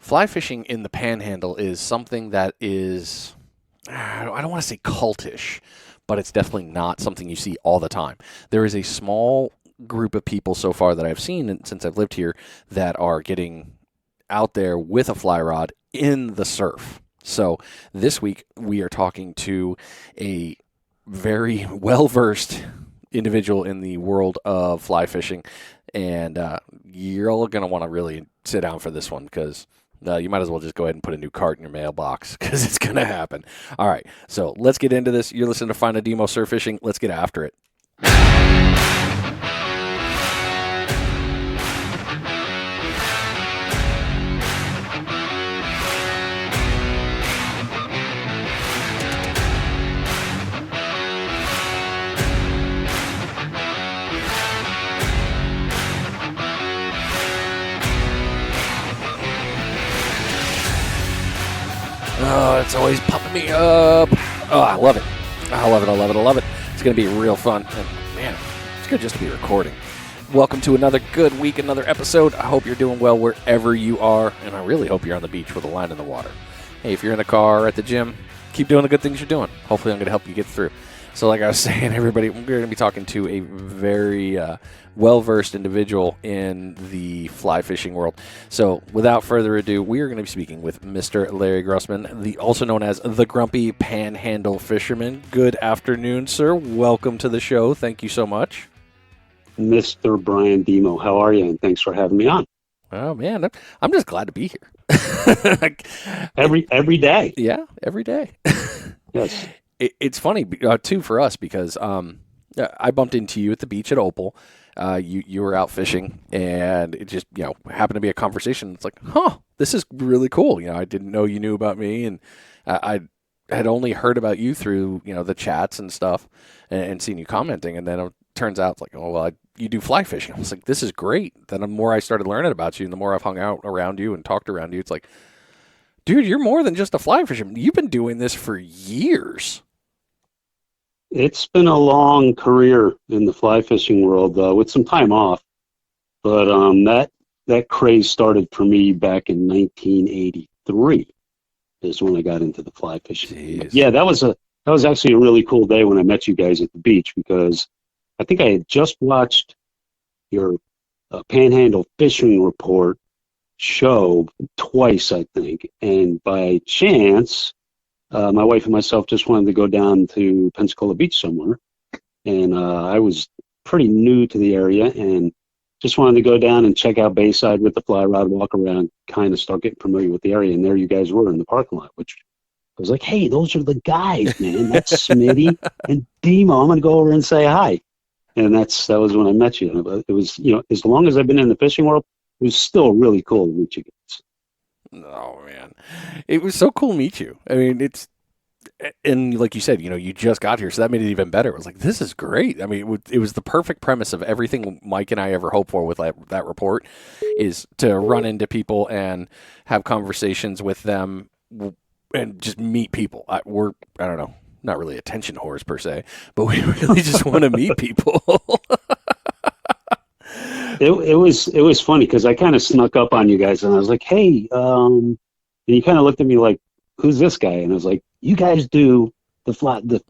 fly fishing in the Panhandle is something that is, I don't want to say cultish, but it's definitely not something you see all the time. There is a small group of people so far that I've seen since I've lived here that are getting out there with a fly rod in the surf. So this week we are talking to a very well versed individual in the world of fly fishing, and you're all going to want to really sit down for this one because you might as well just go ahead and put a new cart in your mailbox because it's going to happen. All right, so let's get into this. You're listening to Find a Demo Surf Fishing. Let's get after it. Oh, it's always pumping me up. Oh, I love it. I love it. I love it. I love it. It's going to be real fun. And man, it's good just to be recording. Welcome to another good week, another episode. I hope you're doing well wherever you are, and I really hope you're on the beach with a line in the water. Hey, if you're in the car or at the gym, keep doing the good things you're doing. Hopefully I'm going to help you get through. So like I was saying, everybody, we're going to be talking to a very well-versed individual in the fly fishing world. So without further ado, we are going to be speaking with Mr. Larry Grossman, also known as the Grumpy Panhandle Fisherman. Good afternoon, sir. Welcome to the show. Thank you so much. Mr. Brian Demo, how are you? And thanks for having me on. Oh, man, I'm just glad to be here. Every day. Yeah, every day. Yes. It's funny, too, for us because I bumped into you at the beach at Opal. You were out fishing, and it just, happened to be a conversation. It's like, this is really cool. I didn't know you knew about me, and I had only heard about you through, the chats and stuff and seen you commenting. And then it turns out, it's like, oh, well, you do fly fishing. I was like, this is great. Then the more I started learning about you and the more I've hung out around you and talked around you, it's like, dude, you're more than just a fly fisherman. You've been doing this for years. It's been a long career in the fly fishing world, with some time off. But that craze started for me back in 1983 is when I got into the fly fishing. Jeez. Yeah, that was actually a really cool day when I met you guys at the beach, because I think I had just watched your Panhandle Fishing Report show twice, I think, and by chance, my wife and myself just wanted to go down to Pensacola Beach somewhere, and I was pretty new to the area and just wanted to go down and check out Bayside with the fly rod, walk around, kind of start getting familiar with the area. And there you guys were in the parking lot, which I was like, hey, those are the guys, man. That's Smitty and Demo. I'm going to go over and say hi. And that was when I met you. It was, as long as I've been in the fishing world, it was still really cool to meet you guys. Oh, man. It was so cool to meet you. I mean, and like you said, you just got here, so that made it even better. It was like, this is great. I mean, it was the perfect premise of everything Mike and I ever hoped for with that report, is to run into people and have conversations with them and just meet people. I don't know, not really attention whores per se, but we really just want to meet people. It was funny because I kind of snuck up on you guys and I was like, hey, and you kind of looked at me like, who's this guy? And I was like, you guys do the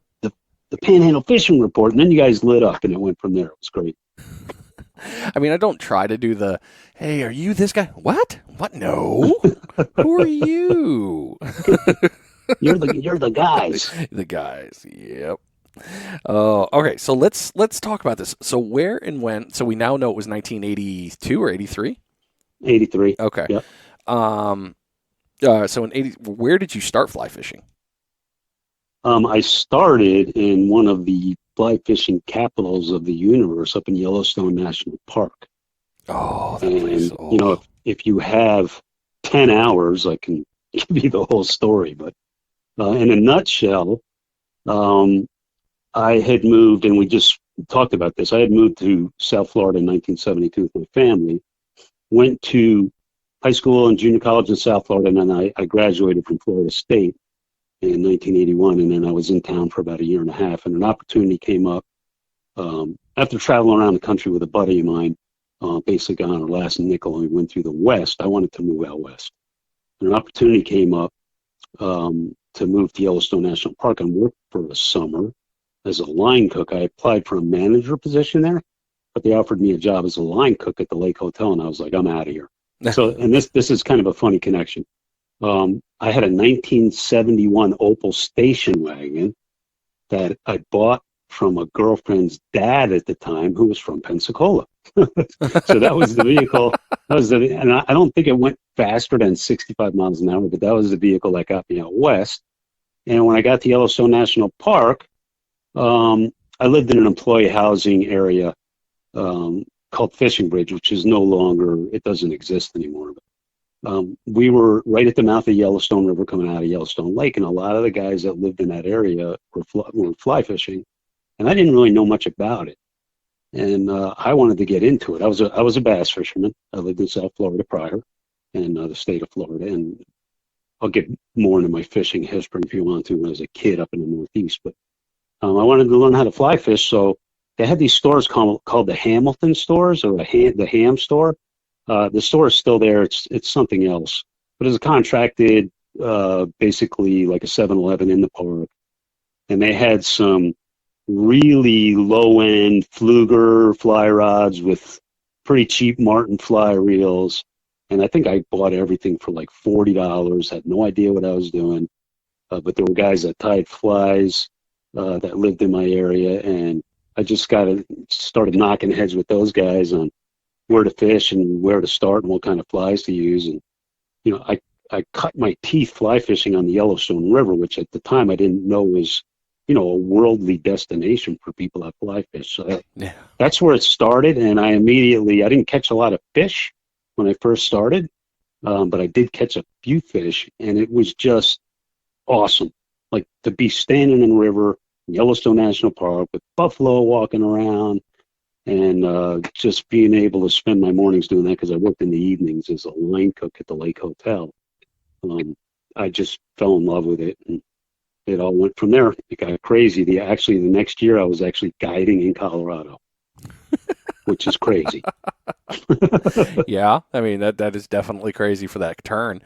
Panhandle Fishing Report. And then you guys lit up and it went from there. It was great. I mean, I don't try to do hey, are you this guy? What? No. Who are you? You're the guys. The guys. Yep. Okay, so let's talk about this. So where and when? So we now know it was 1982 or 83. 83. Okay. Yep. So in where did you start fly fishing? I started in one of the fly fishing capitals of the universe up in Yellowstone National Park. Oh, that place. And if you have 10 hours, I can give you the whole story. But in a nutshell, I had moved, and we just talked about this. I had moved to South Florida in 1972 with my family, went to high school and junior college in South Florida, and then I graduated from Florida State in 1981, and then I was in town for about a year and a half, and an opportunity came up after traveling around the country with a buddy of mine, basically on our last nickel, and we went through the West. I wanted to move out West. an opportunity came up to move to Yellowstone National Park and work for a summer as a line cook. I applied for a manager position there, but they offered me a job as a line cook at the Lake Hotel, and I was like, I'm out of here. So, and this is kind of a funny connection. I had a 1971 Opel station wagon that I bought from a girlfriend's dad at the time, who was from Pensacola. So that was the vehicle. And I don't think it went faster than 65 miles an hour, but that was the vehicle that got me out west. And when I got to Yellowstone National Park, I lived in an employee housing area called Fishing Bridge, which is no longer, it doesn't exist anymore. But, we were right at the mouth of Yellowstone River coming out of Yellowstone Lake, and a lot of the guys that lived in that area were fly fishing, and I didn't really know much about it. And I wanted to get into it. I was a bass fisherman. I lived in South Florida prior, in the state of Florida, and I'll get more into my fishing history if you want to when I was a kid up in the Northeast. But I wanted to learn how to fly fish, so they had these stores called the Hamilton stores, or the Ham store. The store is still there. It's something else, but it's contracted, basically like a 7-Eleven in the park, and they had some really low-end Fluger fly rods with pretty cheap Martin fly reels, and I think I bought everything for like $40. Had no idea what I was doing, but there were guys that tied flies that lived in my area, and I just started knocking heads with those guys on where to fish and where to start and what kind of flies to use. And I cut my teeth fly fishing on the Yellowstone River, which at the time I didn't know was a worldly destination for people that fly fish. So that's where it started, and I didn't catch a lot of fish when I first started, but I did catch a few fish, and it was just awesome. Like to be standing in the river, Yellowstone National Park, with buffalo walking around, and just being able to spend my mornings doing that, because I worked in the evenings as a line cook at the Lake Hotel. I just fell in love with it, and it all went from there. It got crazy. The next year I was actually guiding in Colorado, which is crazy. Yeah, I mean that is definitely crazy for that turn.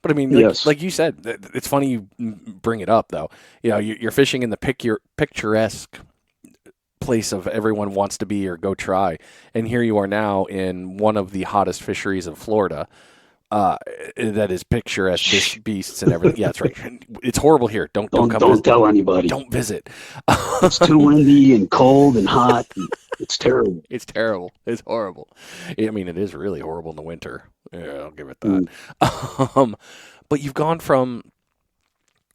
But I mean, Yes. like you said, it's funny you bring it up though. You're fishing in the picturesque place of everyone wants to be or go try, and here you are now in one of the hottest fisheries in Florida. That is picturesque beasts and everything. Yeah, that's right. It's horrible here. Don't come Don't visit. tell anybody. Don't visit. It's too windy and cold and hot. And it's terrible. It's terrible. It's horrible. I mean, it is really horrible in the winter. Yeah, I'll give it that. But you've gone from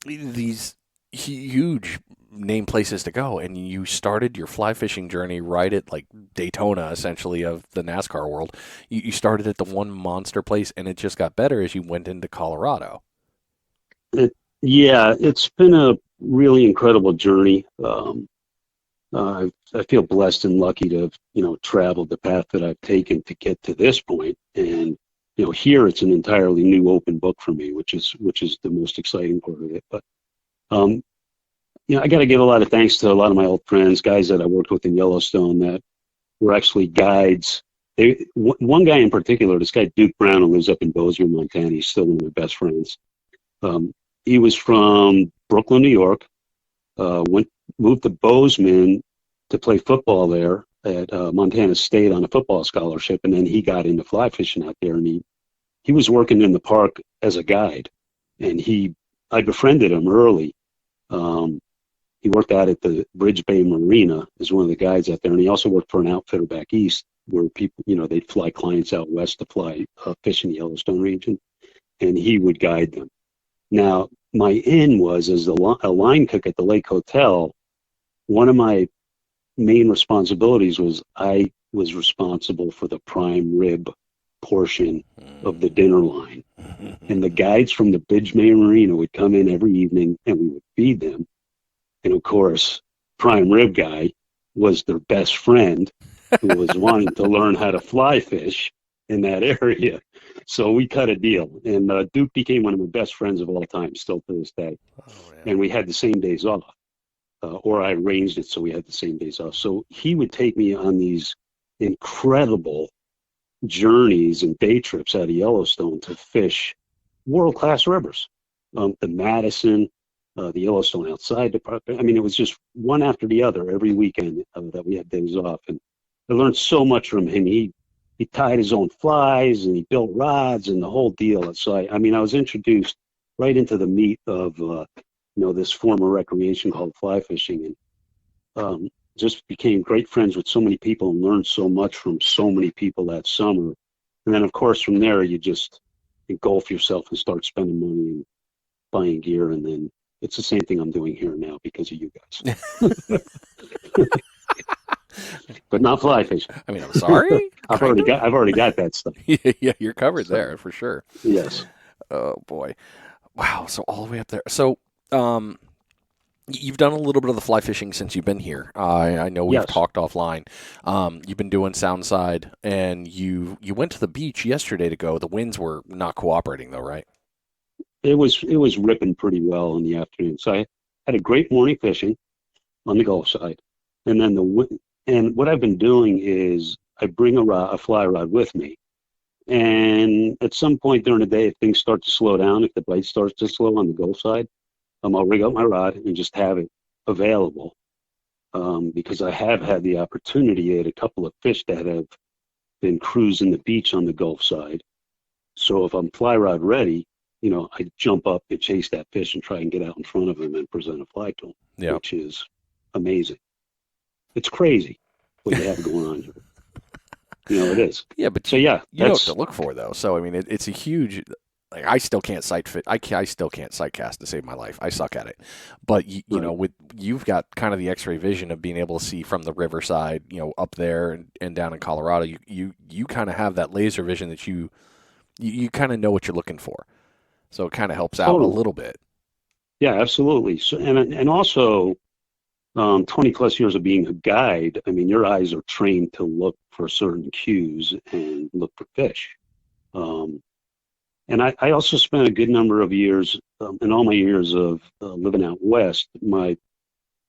these huge name places to go, and you started your fly fishing journey right at like Daytona, essentially, of the NASCAR world. You started at the one monster place, and it just got better as you went into Colorado. It's been a really incredible journey. I feel blessed and lucky to have, traveled the path that I've taken to get to this point. And, here it's an entirely new open book for me, which is the most exciting part of it. But, I got to give a lot of thanks to a lot of my old friends, guys that I worked with in Yellowstone that were actually guides. One guy in particular, this guy Duke Brown, who lives up in Bozeman, Montana. He's still one of my best friends. He was from Brooklyn, New York. Moved to Bozeman to play football there at Montana State on a football scholarship, and then he got into fly fishing out there, and he was working in the park as a guide, and I befriended him early. He worked out at the Bridge Bay Marina as one of the guides out there, and he also worked for an outfitter back east where people, they'd fly clients out west to fly fish in the Yellowstone region, and he would guide them. Now, my in was as a line cook at the Lake Hotel. One of my main responsibilities was I was responsible for the prime rib portion of the dinner line. And the guides from the Bridge Bay Marina would come in every evening, and we would feed them. And of course, prime rib guy was their best friend who was wanting to learn how to fly fish in that area. So we cut a deal, and Duke became one of my best friends of all time, still to this day. And we had the same days off, or I arranged it so we had the same days off. So he would take me on these incredible journeys and day trips out of Yellowstone to fish world-class rivers. The Madison, the Yellowstone outside department. I mean, it was just one after the other every weekend that we had days off. And I learned so much from him. He tied his own flies and he built rods and the whole deal. So I mean, I was introduced right into the meat of this form of recreation called fly fishing, and just became great friends with so many people and learned so much from so many people that summer. And then, of course, from there, you just engulf yourself and start spending money and buying gear. And then it's the same thing I'm doing here now because of you guys. But not fly fishing. I mean, I'm sorry. I've already got that stuff. Yeah, you're covered there for sure. Yes. Oh boy. Wow. So all the way up there. So, you've done a little bit of the fly fishing since you've been here. I know we've talked offline. You've been doing Soundside, and you went to the beach yesterday to go. The winds were not cooperating, though, right? It was ripping pretty well in the afternoon. So I had a great morning fishing on the Gulf side, and then what I've been doing is I bring a fly rod with me, and at some point during the day, if things start to slow down, if the bite starts to slow on the Gulf side, I'll rig up my rod and just have it available, because I have had the opportunity at a couple of fish that have been cruising the beach on the Gulf side. So if I'm fly rod ready, I jump up and chase that fish and try and get out in front of him and present a fly to him, which is amazing. It's crazy what you have going on here. It is. Yeah, but so yeah, you know what to look for though. So I mean, it's a huge. Like I still can't sight fit. I still can't sight cast to save my life. I suck at it. But you've got kind of the X-ray vision of being able to see from the riverside, up there and down in Colorado. You kind of have that laser vision that you kind of know what you're looking for. So it kind of helps out a little bit. Yeah, absolutely. So and also, 20 plus years of being a guide. I mean, your eyes are trained to look for certain cues and look for fish. And I also spent a good number of years, in all my years of living out west, my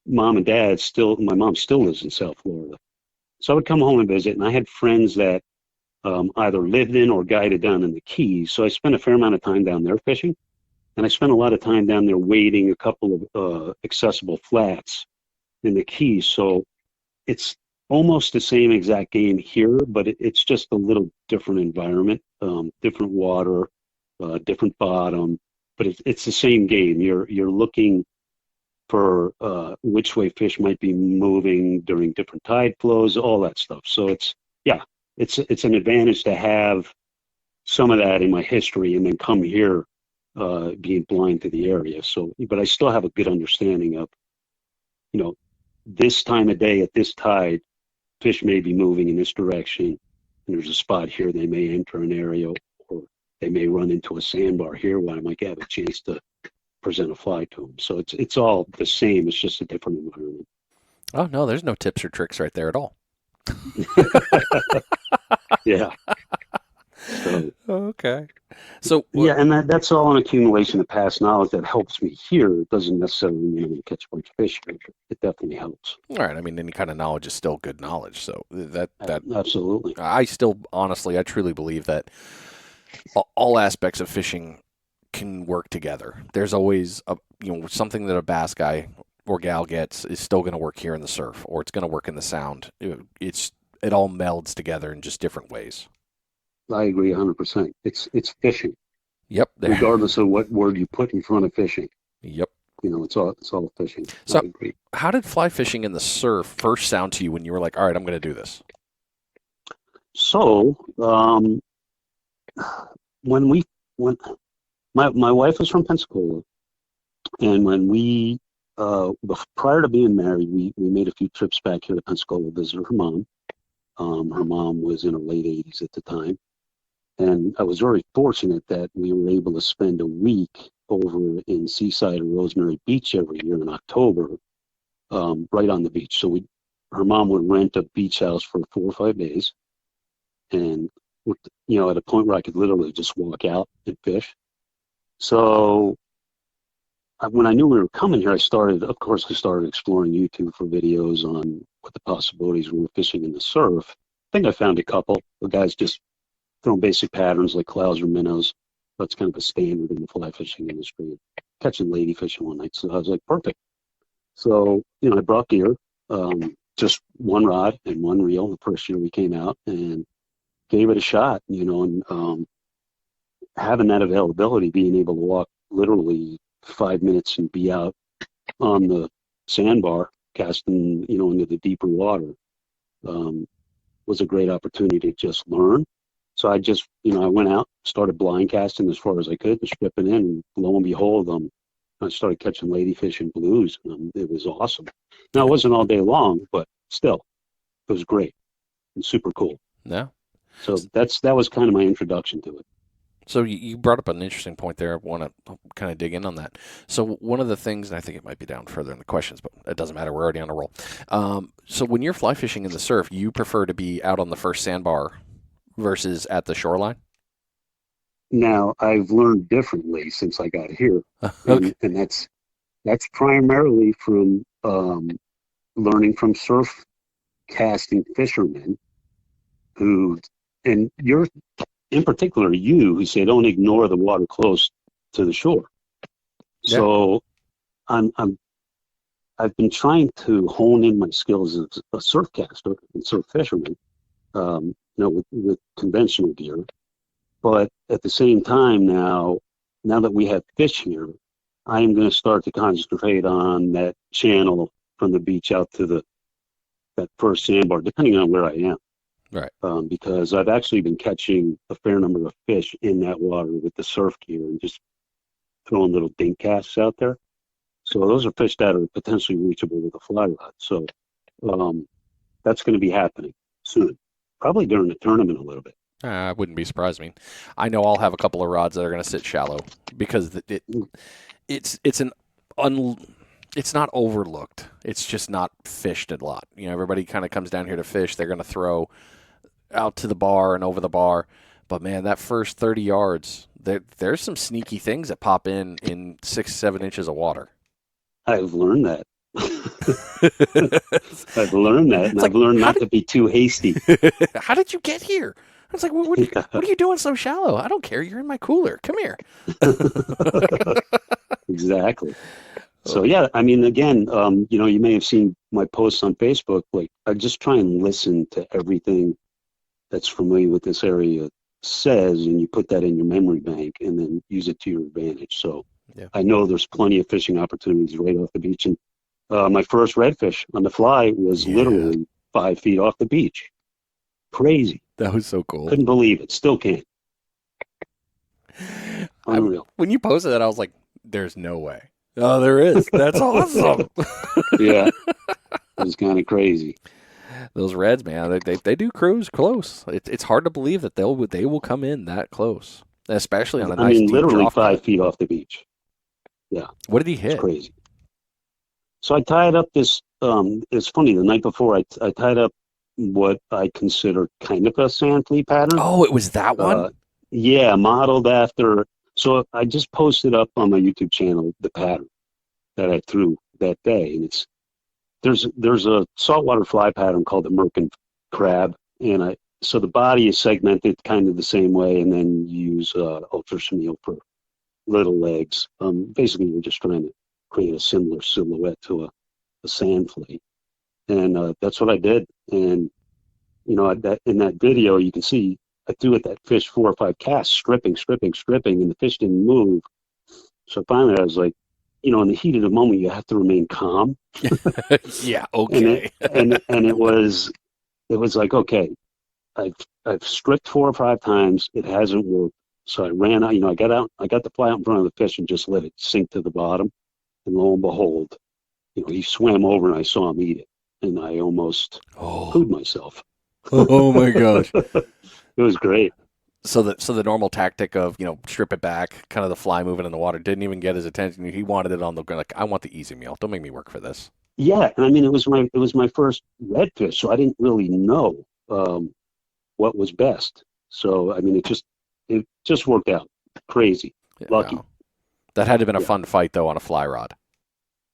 mom still lives in South Florida. So I would come home and visit, and I had friends that either lived in or guided down in the Keys. So I spent a fair amount of time down there fishing, and I spent a lot of time down there wading a couple of accessible flats in the Keys. So it's almost the same exact game here, but it's just a little different environment, different water, different bottom, but it's the same game. You're looking for which way fish might be moving during different tide flows, all that stuff. So it's an advantage to have some of that in my history and then come here being blind to the area. So, but I still have a good understanding of, this time of day at this tide, fish may be moving in this direction, and there's a spot here they may enter an area, or they may run into a sandbar here where I might have a chance to present a fly to them. So it's all the same. It's just a different environment. Oh no, there's no tips or tricks right there at all. Yeah. Okay. So yeah, and that's all an accumulation of past knowledge that helps me here. It doesn't necessarily mean I'm going to catch a bunch of fish. It definitely helps. All right. I mean, any kind of knowledge is still good knowledge. So that absolutely. I truly believe that all aspects of fishing can work together. There's always something that a bass guy or gal gets is still going to work here in the surf, or it's going to work in the sound. It all melds together in just different ways. I agree 100%. It's fishing. Yep. Regardless of what word you put in front of fishing. Yep. It's all fishing. So how did fly fishing in the surf first sound to you when you were like, all right, I'm going to do this? So, when my wife was from Pensacola, and when we, prior to being married, we made a few trips back here to Pensacola to visit her mom. Her mom was in her late 80s at the time. And I was very fortunate that we were able to spend a week over in Seaside or Rosemary Beach every year in October, right on the beach. So her mom would rent a beach house for 4 or 5 days. And, at a point where I could literally just walk out and fish. So when I knew we were coming here, I started exploring YouTube for videos on what the possibilities were fishing in the surf. I think I found a couple of guys just throwing basic patterns like Klauser Minnows. That's kind of a standard in the fly fishing industry. Catching ladyfish one night, so I was like, perfect. So I brought gear, just one rod and one reel the first year we came out, and gave it a shot. And having that availability, being able to walk literally 5 minutes and be out on the sandbar casting, into the deeper water, was a great opportunity to just learn. So I just, I went out, started blind casting as far as I could, and stripping in, and lo and behold, I started catching ladyfish and blues, and it was awesome. Now, it wasn't all day long, but still, it was great and super cool. Yeah. So that was kind of my introduction to it. So you brought up an interesting point there. I want to kind of dig in on that. So one of the things, and I think it might be down further in the questions, but it doesn't matter. We're already on a roll. So when you're fly fishing in the surf, you prefer to be out on the first sandbar versus at the shoreline? Now, I've learned differently since I got here, Okay. and that's primarily from learning from surf casting fishermen and you're in particular you who say don't ignore the water close to the shore. Yeah. So I've been trying to hone in my skills as a surf caster and surf fisherman, with conventional gear. But at the same time now that we have fish here, I am going to start to concentrate on that channel from the beach out to that first sandbar, depending on where I am. Right. Because I've actually been catching a fair number of fish in that water with the surf gear and just throwing little dink casts out there. So those are fish that are potentially reachable with a fly rod. So that's going to be happening soon, probably during the tournament a little bit. I wouldn't be surprised. I mean, I know I'll have a couple of rods that are going to sit shallow because it's not overlooked. It's just not fished a lot. Everybody kind of comes down here to fish. They're going to throw out to the bar and over the bar. But man, that first 30 yards, there's some sneaky things that pop in 6-7 inches of water. I've learned that. I've learned that, and I've learned not to be too hasty. How did you get here? I was like, what are you doing so shallow? I don't care. You're in my cooler. Come here. Exactly. So yeah, I mean, again, you may have seen my posts on Facebook. Like, I just try and listen to everything that's familiar with this area says, and you put that in your memory bank, and then use it to your advantage. So yeah. I know there's plenty of fishing opportunities right off the beach, and my first redfish on the fly was literally 5 feet off the beach. Crazy. That was so cool. Couldn't believe it. Still can't. Unreal. When you posted that, I was like, "There's no way." Oh, there is. That's awesome. Yeah, it was kind of crazy. Those reds, man, they do cruise close. It's hard to believe that they will come in that close, especially on a nice. Deep literally drop 5 feet off the beach. Yeah. What did he hit? It's crazy. So I tied up this. It's funny. The night before, I tied up what I consider kind of a sand flea pattern. Oh, it was that one. Yeah, modeled after. So I just posted up on my YouTube channel the pattern that I threw that day, and there's a saltwater fly pattern called the Merkin Crab, and so the body is segmented kind of the same way, and then you use ultra chenille for little legs. Basically, we're just trying to create a similar silhouette to a sand flea, and that's what I did. And in that video, you can see I threw at that fish 4 or 5 casts, stripping, and the fish didn't move. So finally, I was like, in the heat of the moment, you have to remain calm. Yeah, okay. and it was like, okay, I've stripped 4 or 5 times. It hasn't worked. So I ran out. I got out. I got the fly out in front of the fish and just let it sink to the bottom. And lo and behold, he swam over and I saw him eat it, and I almost pooed myself. Oh my gosh. It was great. So the normal tactic of strip it back, kind of the fly moving in the water, didn't even get his attention. He wanted it on the ground. Like, I want the easy meal. Don't make me work for this. Yeah, and I mean it was my first redfish, so I didn't really know what was best. So I mean it just worked out. Crazy, lucky. Wow. That had to have been a fun fight though on a fly rod.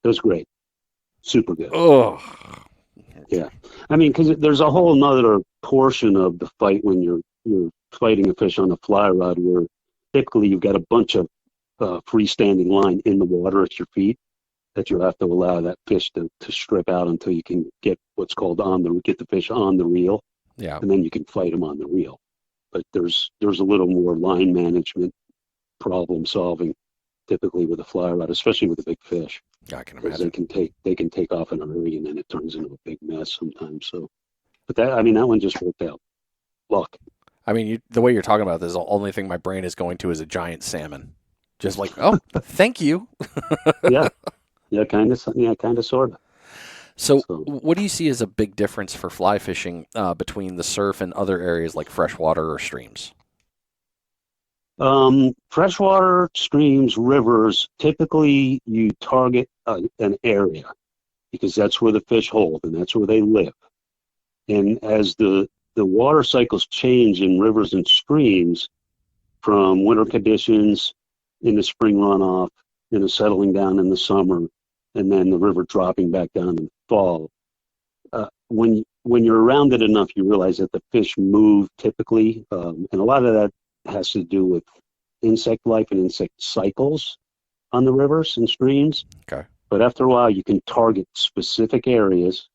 It was great, super good. Oh. Yeah, I mean because there's a whole nother portion of the fight when you're fighting a fish on a fly rod where typically you've got a bunch of freestanding line in the water at your feet that you have to allow that fish to strip out until you can get what's called get the fish on the reel, Yeah. and then you can fight them on the reel. But there's a little more line management, problem solving, typically with a fly rod, especially with a big fish. I can Because imagine. they can take off in a hurry, and then it turns into a big mess sometimes. So, but that one just worked out. Luck. I mean, the way you're talking about this, the only thing my brain is going to is a giant salmon. Just like, oh, thank you. Yeah, yeah, kind of, sort of. So, So, what do you see as a big difference for fly fishing between the surf and other areas like freshwater or streams? freshwater streams, rivers, typically you target an area because that's where the fish hold and that's where they live. And as the water cycles change in rivers and streams from winter conditions in the spring runoff, settling down in the summer, and then the river dropping back down in the fall, when you're around it enough, you realize that the fish move typically, and a lot of that has to do with insect life and insect cycles on the rivers and streams. Okay. But after a while, you can target specific areas,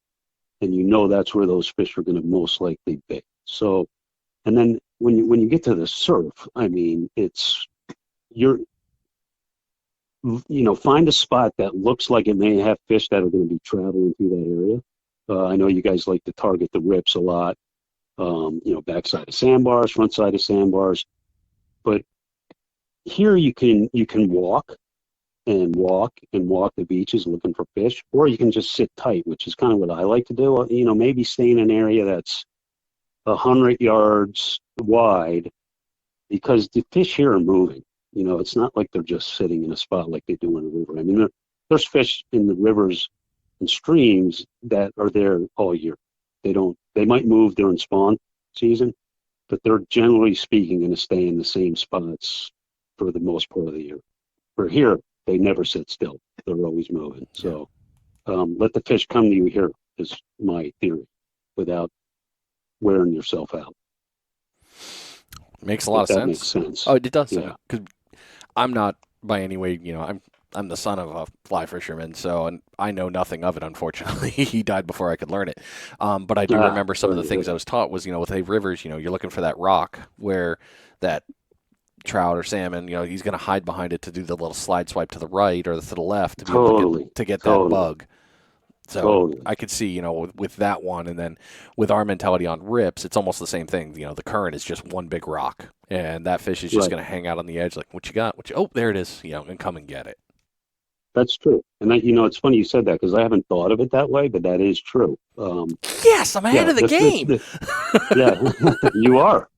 and that's where those fish are going to most likely be. So, and then when you get to the surf, I mean, find a spot that looks like it may have fish that are going to be traveling through that area. I know you guys like to target the rips a lot, backside of sandbars, front side of sandbars. But here you can walk and walk the beaches looking for fish, or you can just sit tight, which is kind of what I like to do. Maybe stay in an area that's 100 yards wide, because the fish here are moving. It's not like they're just sitting in a spot like they do in a river. I mean, there's fish in the rivers and streams that are there all year. They might move during spawn season, but they're generally speaking going to stay in the same spots for the most part of the year. For here, they never sit still. They're always moving. So let the fish come to you here is my theory, without wearing yourself out. Makes a lot of That sense. makes sense. Oh, it does. Yeah. Because I'm not by any way, I'm the son of a fly fisherman, and I know nothing of it, unfortunately. He died before I could learn it. But I do remember some of the things I was taught was, with the rivers, you're looking for that rock where that trout or salmon, he's going to hide behind it to do the little slide swipe to the right or to the left to be able to get that bug. So I could see, with that one, and then with our mentality on rips, it's almost the same thing. The current is just one big rock, and that fish is just going to hang out on the edge, like, what you got? Oh, there it is, and come and get it. That's true. And that, it's funny you said that, because I haven't thought of it that way, but that is true. Yes, I'm ahead of the game. Yeah, you are.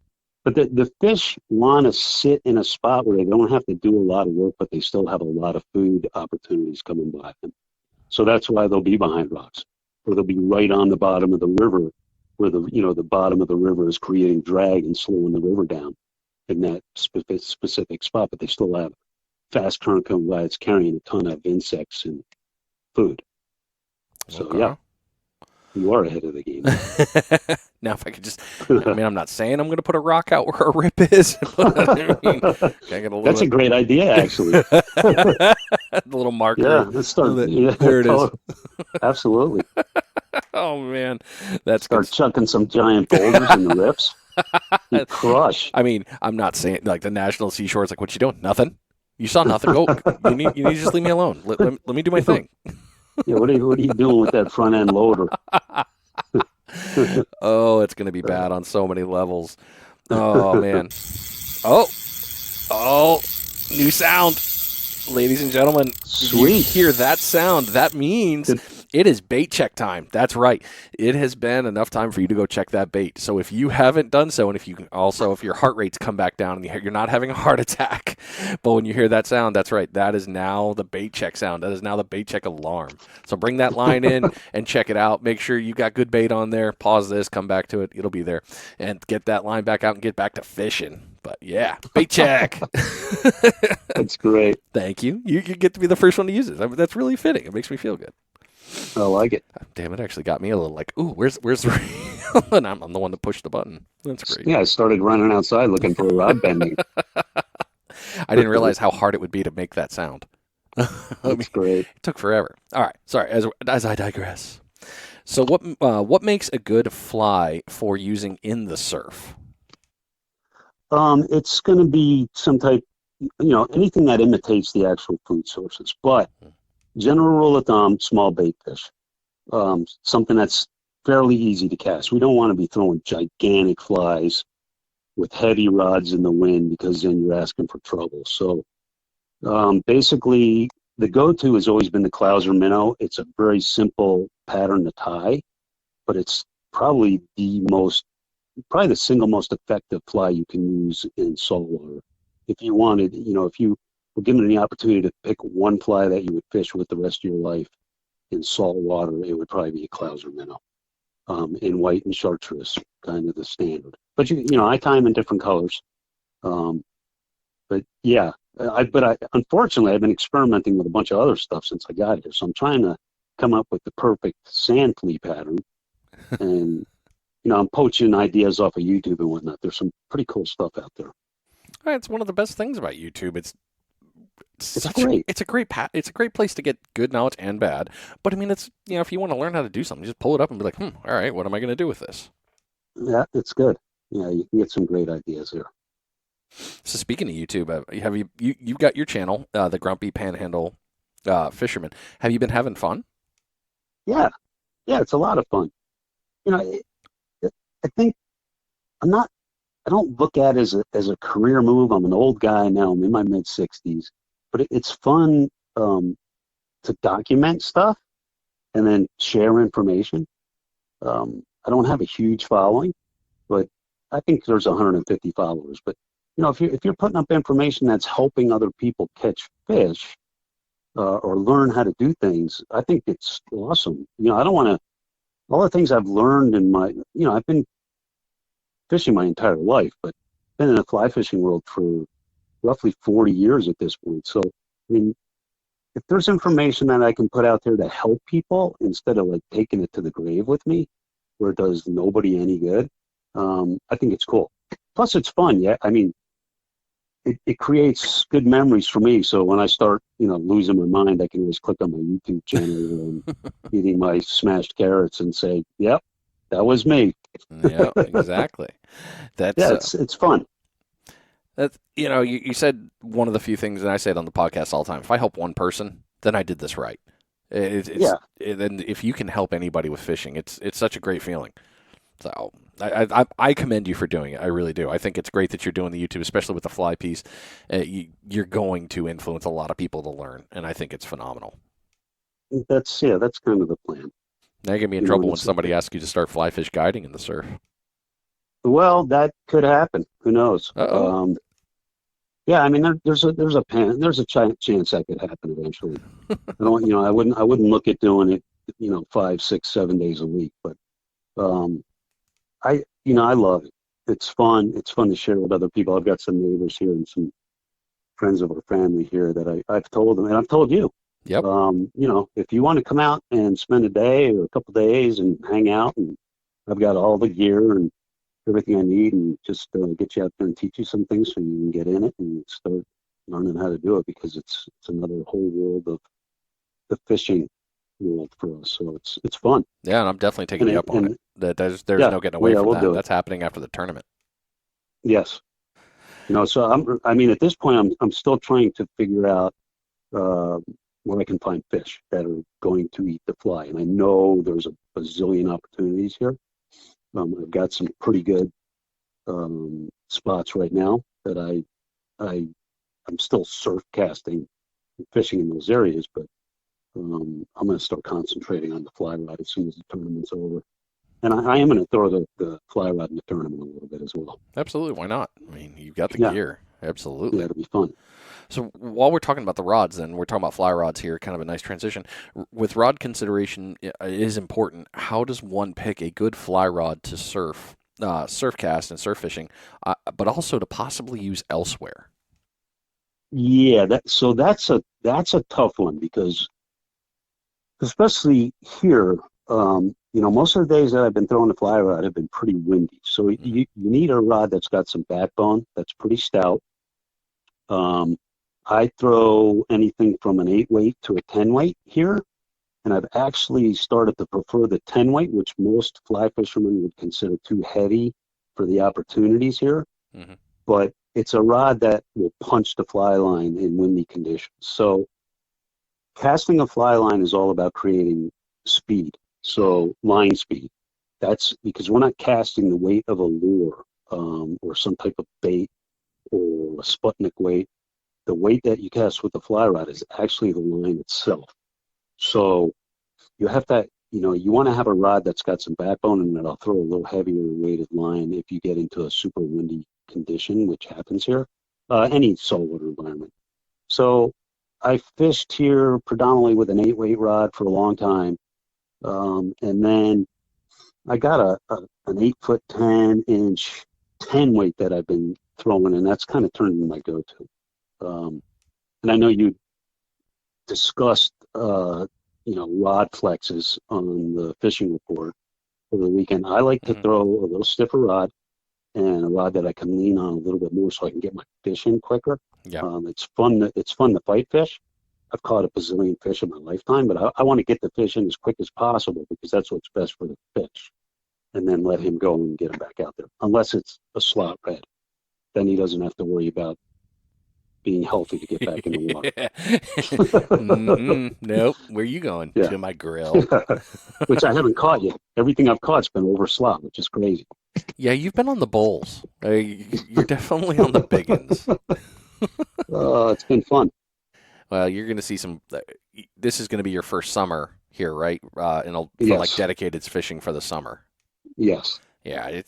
But the fish want to sit in a spot where they don't have to do a lot of work, but they still have a lot of food opportunities coming by them. So that's why they'll be behind rocks, or they'll be right on the bottom of the river, where the bottom of the river is creating drag and slowing the river down in that specific spot. But they still have fast current coming by. It's carrying a ton of insects and food. So yeah, you are ahead of the game. Now, if I could just, I'm not saying I'm going to put a rock out where a rip is. That's a great idea, actually. A little marker. Yeah, let's start. There it is. Absolutely. Oh, man. That's start chucking some giant boulders in the rips. You crush. I mean, I'm not saying, like, the National Seashore is like, what you doing? Nothing? You saw nothing? Go. You need to just leave me alone. Let me do my thing. Yeah, what are you doing with that front end loader? Oh, it's going to be bad on so many levels. Oh, man. Oh, new sound. Ladies and gentlemen, sweet. You hear that sound? That means it is bait check time. That's right. It has been enough time for you to go check that bait. So if you haven't done so, and if your heart rates come back down and you're not having a heart attack, but when you hear that sound, that's right. That is now the bait check sound. That is now the bait check alarm. So bring that line in and check it out. Make sure you got good bait on there. Pause this, come back to it. It'll be there. And get that line back out and get back to fishing. But yeah, bait check. That's great. Thank you. You get to be the first one to use it. That's really fitting. It makes me feel good. I like it. Damn, it actually got me a little like, ooh, where's the reel? And I'm the one to push the button. That's great. Yeah, I started running outside looking for a rod bending. I didn't realize how hard it would be to make that sound. I mean, That's great. it took forever. All right, sorry. As I digress. So what makes a good fly for using in the surf? It's going to be some type, anything that imitates the actual food sources. But general rule of thumb, small bait fish. Something that's fairly easy to cast. We don't want to be throwing gigantic flies with heavy rods in the wind because then you're asking for trouble. So basically, the go-to has always been the Klauser Minnow. It's a very simple pattern to tie, but it's probably the single most effective fly you can use in saltwater. If you wanted, if you were given the opportunity to pick one fly that you would fish with the rest of your life in saltwater, it would probably be a Klauser Minnow. In white and chartreuse, kind of the standard. But I tie them in different colors. But yeah, unfortunately I've been experimenting with a bunch of other stuff since I got here. So I'm trying to come up with the perfect sand flea pattern, and I'm poaching ideas off of YouTube and whatnot. There's some pretty cool stuff out there. It's one of the best things about YouTube. It's great. It's a great place to get good knowledge and bad. But I mean, it's if you want to learn how to do something, just pull it up and be like, all right, what am I going to do with this? Yeah, it's good. Yeah, you can get some great ideas there. So speaking of YouTube, have you've got your channel, the Grumpy Panhandle Fisherman. Have you been having fun? Yeah, it's a lot of fun. I think I don't look at it as a career move. I'm an old guy now. I'm in my mid 60s, but it's fun to document stuff and then share information. I don't have a huge following, but I think there's 150 followers. But if you're putting up information that's helping other people catch fish or learn how to do things, I think it's awesome. I don't want to. All the things I've learned in my, I've been fishing my entire life, but been in the fly fishing world for roughly 40 years at this point. So, I mean, if there's information that I can put out there to help people instead of like taking it to the grave with me, where it does nobody any good, I think it's cool. Plus, it's fun. Yeah, I mean, it creates good memories for me. So when I start, losing my mind, I can always click on my YouTube channel and eating my smashed carrots and say, "Yep, that was me." Yeah, exactly. It's fun. That's you said one of the few things, and I say it on the podcast all the time. If I help one person, then I did this right. Then if you can help anybody with fishing, it's such a great feeling. So I commend you for doing it. I really do. I think it's great that you're doing the YouTube, especially with the fly piece. You're going to influence a lot of people to learn, and I think it's phenomenal. That's kind of the plan. Now you're gonna be in trouble when somebody asks you to start fly fish guiding in the surf. Well, that could happen. Who knows? Uh-oh. Yeah, I mean, there's a chance that could happen eventually. I wouldn't look at doing it, 5, 6, 7 days a week, but I love it. It's fun. It's fun to share with other people. I've got some neighbors here and some friends of our family here that I've told them, and I've told you. Yep. If you want to come out and spend a day or a couple days and hang out, and I've got all the gear and everything I need, and just get you out there and teach you some things so you can get in it and start learning how to do it, because it's another whole world of the fishing world for us. So it's fun. Yeah, and I'm definitely taking you up on it. There's no getting away from that. That's happening after the tournament. Yes. So at this point, I'm still trying to figure out where I can find fish that are going to eat the fly. And I know there's a bazillion opportunities here. I've got some pretty good spots right now that I'm still surf casting and fishing in those areas, but I'm going to start concentrating on the fly rod as soon as the tournament's over. And I am going to throw the fly rod in the tournament a little bit as well. Absolutely. Why not? I mean, you've got the gear. Absolutely. Yeah, it'll be fun. So while we're talking about the rods, then we're talking about fly rods here, kind of a nice transition. With rod consideration is important. How does one pick a good fly rod to surf cast and surf fishing, but also to possibly use elsewhere? Yeah, that's a tough one, because especially here, most of the days that I've been throwing the fly rod have been pretty windy. So you need a rod that's got some backbone, that's pretty stout. I throw anything from an 8 weight to a 10 weight here, and I've actually started to prefer the 10 weight, which most fly fishermen would consider too heavy for the opportunities here. Hmm. But it's a rod that will punch the fly line in windy conditions. So casting a fly line is all about creating speed, so line speed. That's because we're not casting the weight of a lure or some type of bait or a Sputnik weight. The weight that you cast with the fly rod is actually the line itself. So you have to, you want to have a rod that's got some backbone and that'll throw a little heavier weighted line if you get into a super windy condition, which happens here, any saltwater environment. So I fished here predominantly with an 8 weight rod for a long time. And then I got an 8 foot 10 inch 10 weight that I've been throwing, and that's kind of turned into my go-to. And I know you discussed, rod flexes on the fishing report over the weekend. I like to Hmm. throw a little stiffer rod and a rod that I can lean on a little bit more so I can get my fish in quicker. Yeah. It's fun to fight fish. I've caught a bazillion fish in my lifetime, but I want to get the fish in as quick as possible because that's what's best for the fish. And then let him go and get him back out there. Unless it's a slot red, then he doesn't have to worry about being healthy to get back in the water. Nope. Where you going? Yeah, To my grill. which I haven't caught yet. Everything I've caught's been over slot, which is crazy. Yeah, you've been on the bowls. You're definitely on the big ones. It's been fun. Well, you're going to see some. This is going to be your first summer here, right? For like Yes, dedicated fishing for the summer. yes. Yeah,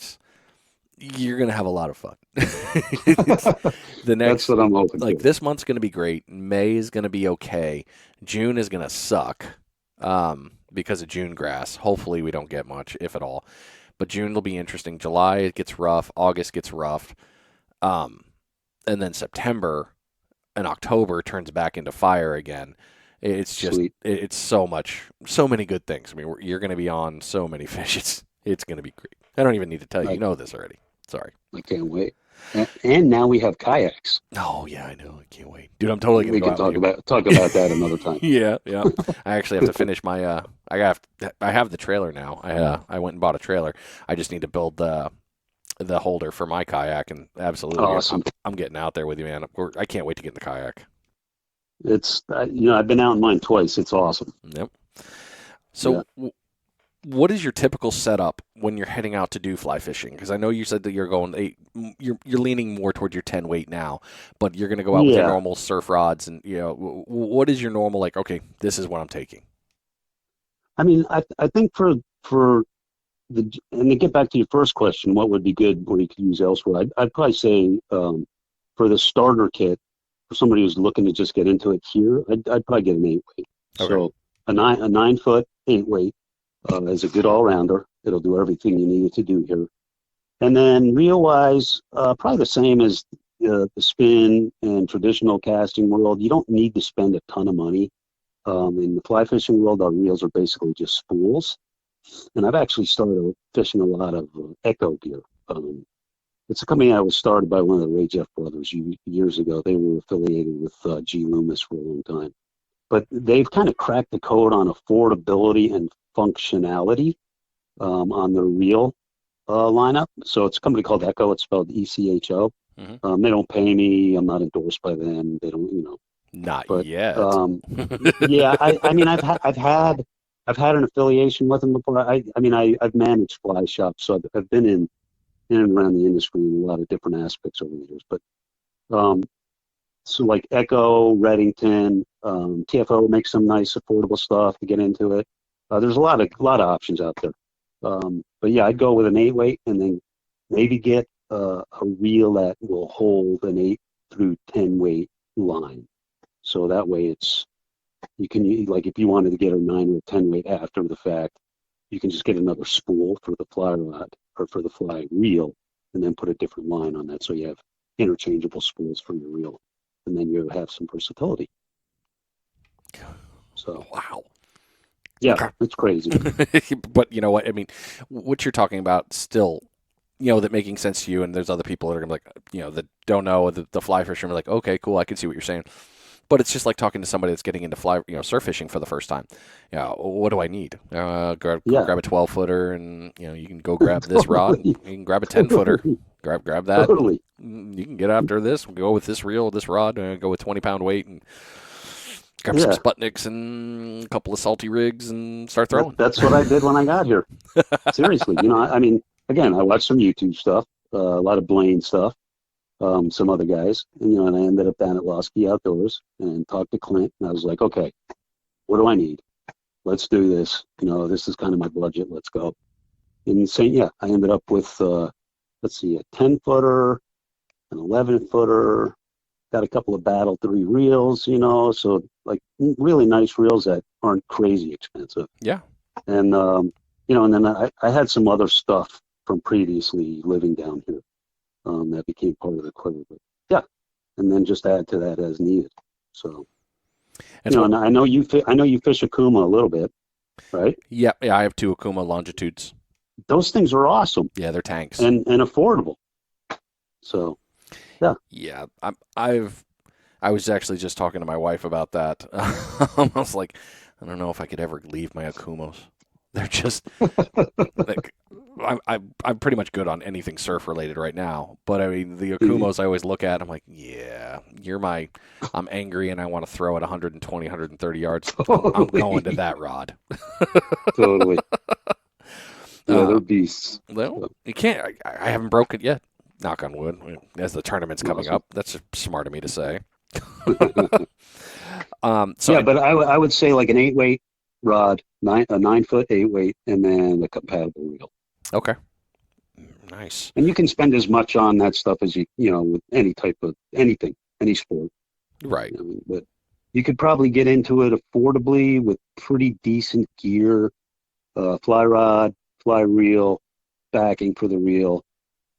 you're going to have a lot of fun. It's the That's next, what I'm hoping like for. this month's going to be great. May is going to be okay. June is going to suck because of June grass. Hopefully, we don't get much, if at all. But June will be interesting. July it gets rough. August gets rough. Um, and then September and October turns back into fire again. It's just Sweet. it's so many good things. I mean, you're going to be on so many fish. It's going to be great. I don't even need to tell you. You I, know this already. Sorry. I can't wait. And now we have kayaks. Oh yeah, I know. I can't wait, dude. I'm totally going to We go can out with talk you. about that another time. Yeah, yeah. I actually have to finish my. I have the trailer now. I went and bought a trailer. I just need to build the holder for my kayak, and absolutely, Awesome. I'm getting out there with you, man. I can't wait to get in the kayak. It's I've been out in mine twice. It's awesome. Yep. Yeah. So, what is your typical setup when you're heading out to do fly fishing? Because I know you said that you're leaning more toward your 10 weight now, but you're going to go out with your Yeah. normal surf rods, and what is your normal like? Okay, this is what I'm taking. I mean, I think for and to get back to your first question, what would be good or you could use elsewhere? I'd probably say for the starter kit for somebody who's looking to just get into it here, I'd probably get an 8 weight. Okay. So a 9 foot 8 weight is a good all rounder. It'll do everything you need it to do here. And then reel wise, probably the same as the spin and traditional casting world. You don't need to spend a ton of money. In the fly fishing world, our reels are basically just spools. And I've actually started fishing a lot of Echo gear. It's a company that was started by one of the Ray Jeff brothers years ago. They were affiliated with G. Loomis for a long time. But they've kind of cracked the code on affordability and functionality on their reel lineup. So it's a company called Echo. It's spelled ECHO. Hmm. They don't pay me. I'm not endorsed by them. They don't, Not But yet. yeah, I mean, I've had an affiliation with them before. I mean, I've managed fly shops, so I've been in and around the industry in a lot of different aspects over the years. But um, so like Echo, Reddington, TFO makes some nice affordable stuff to get into it. There's a lot of options out there. But yeah, I'd go with an 8 weight and then maybe get a reel that will hold an 8 through 10 weight line. So that way you can, like if you wanted to get a 9 or 10 weight after the fact, you can just get another spool for the fly rod or for the fly reel and then put a different line on that. So you have interchangeable spools for your reel and then you have some versatility. So Wow. yeah, Okay. it's crazy. But you know what? I mean, what you're talking about still that making sense to you, and there's other people that are gonna be like, that don't know the fly fishermen are like, okay, cool, I can see what you're saying. But it's just like talking to somebody that's getting into surf fishing for the first time. What do I need? Yeah, Grab a 12-footer, and you can go grab this rod. totally, You can grab a 10-footer. totally, Grab that. totally. You can get after this. Go with this reel, this rod. Go with 20-pound weight, and grab some Yeah, Sputniks and a couple of salty rigs, and start throwing. that's what I did when I got here. Seriously, I mean, again, I watched some YouTube stuff, a lot of Blaine stuff, some other guys, and I ended up down at Losky Outdoors and talked to Clint, and I was like, okay, what do I need? Let's do this. This is kind of my budget. Let's go. And yeah, I ended up with, let's see, a 10-footer, an 11-footer, got a couple of Battle 3 reels, so like really nice reels that aren't crazy expensive. Yeah. And, and then I had some other stuff from previously living down here that became part of the quiver. But yeah, and then just add to that as needed. So, and I know you fish Akuma a little bit, right? Yeah, I have 2 Akuma longitudes. Those things are awesome. Yeah, they're tanks. And affordable. So, yeah. Yeah, I was actually just talking to my wife about that. I was like, I don't know if I could ever leave my Akumos. They're just like, I'm pretty much good on anything surf related right now. But I mean, the Akumos I always look at, I'm like, yeah, I'm angry and I want to throw at 120, 130 yards. I'm going to that rod. Totally. Yeah, they're beasts. Well, you can't. I haven't broke it yet. Knock on wood. As the tournament's coming up, that's smart of me to say. Yeah, but I would say like an 8-weight rod, a 9-foot 8-weight, and then a compatible reel. Okay. Nice. And you can spend as much on that stuff as you with any type of anything, any sport. Right. But you could probably get into it affordably with pretty decent gear, fly rod, fly reel, backing for the reel,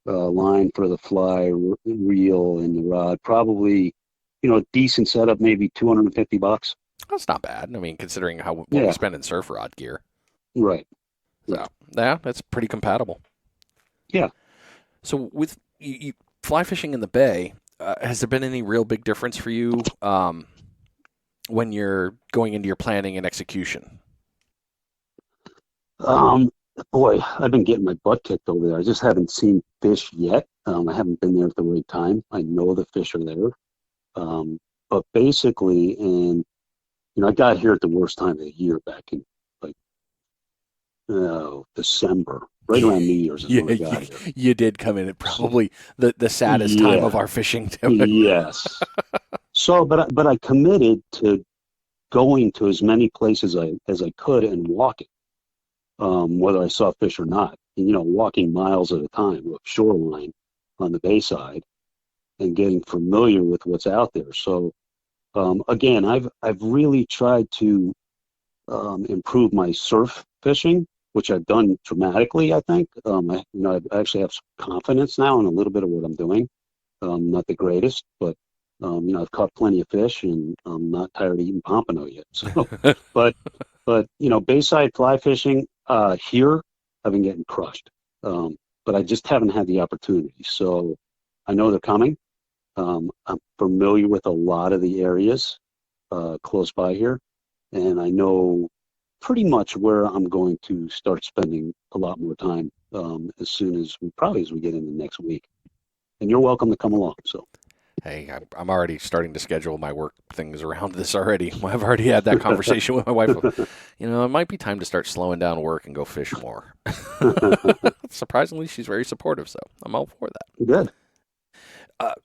line for the fly reel and the rod. Probably, a decent setup, maybe $250. That's not bad. I mean, considering what we spend in surf rod gear. Right. So, yeah, that's pretty compatible. Yeah. So with you fly fishing in the bay, has there been any real big difference for you when you're going into your planning and execution? Boy, I've been getting my butt kicked over there. I just haven't seen fish yet. I haven't been there at the right time. I know the fish are there. But basically, I got here at the worst time of the year back in December, right around New Year's. Is when I got here. You did come in at probably the saddest time of our fishing. Yes. So, but I committed to going to as many places as I could and walking. Whether I saw fish or not, walking miles at a time with shoreline on the bayside and getting familiar with what's out there. So, again, I've really tried to improve my surf fishing, which I've done dramatically, I think. I actually have some confidence now in a little bit of what I'm doing. Not the greatest, but I've caught plenty of fish, and I'm not tired of eating pompano yet. So, but bayside fly fishing. Here, I've been getting crushed, but I just haven't had the opportunity. So I know they're coming. I'm familiar with a lot of the areas close by here, and I know pretty much where I'm going to start spending a lot more time as soon as we get into next week. And you're welcome to come along. So. Hey, I'm already starting to schedule my work things around this already. I've already had that conversation with my wife. It might be time to start slowing down work and go fish more. Surprisingly, she's very supportive, so I'm all for that. Good.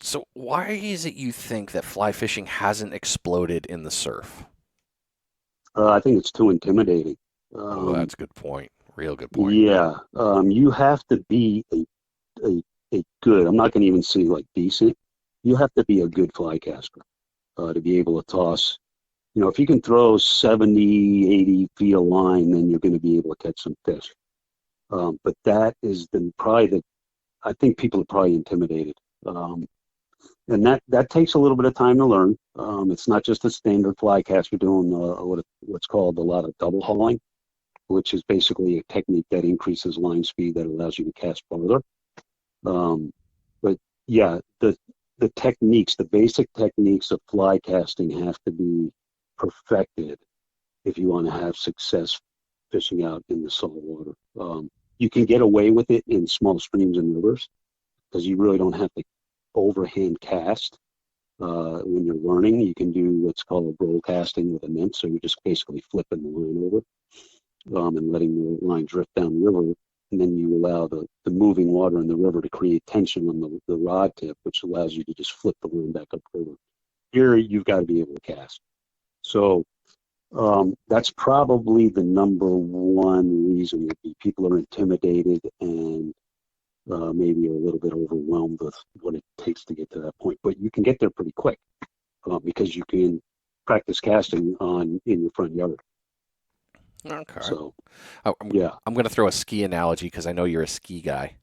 So why is it you think that fly fishing hasn't exploded in the surf? I think it's too intimidating. That's a good point. Real good point. Yeah. You have to be a good, I'm not going to even say like decent. You have to be a good fly caster to be able to toss. If you can throw 70, 80 feet of line, then you're going to be able to catch some fish. But that is I think people are probably intimidated. And that takes a little bit of time to learn. It's not just a standard fly cast. You're doing what's called a lot of double hauling, which is basically a technique that increases line speed that allows you to cast farther. Um, but yeah, the techniques, the basic techniques of fly casting have to be perfected if you want to have success fishing out in the salt water. You can get away with it in small streams and rivers because you really don't have to overhand cast. When you're learning, you can do what's called roll casting with a nymph. So you're just basically flipping the line over and letting the line drift down the river. And then you allow the moving water in the river to create tension on the rod tip, which allows you to just flip the line back up river. Here, you've got to be able to cast. So that's probably the number one reason would be people are intimidated and maybe a little bit overwhelmed with what it takes to get to that point. But you can get there pretty quick because you can practice casting in your front yard. Okay. So I'm yeah, I'm going to throw a ski analogy because I know you're a ski guy.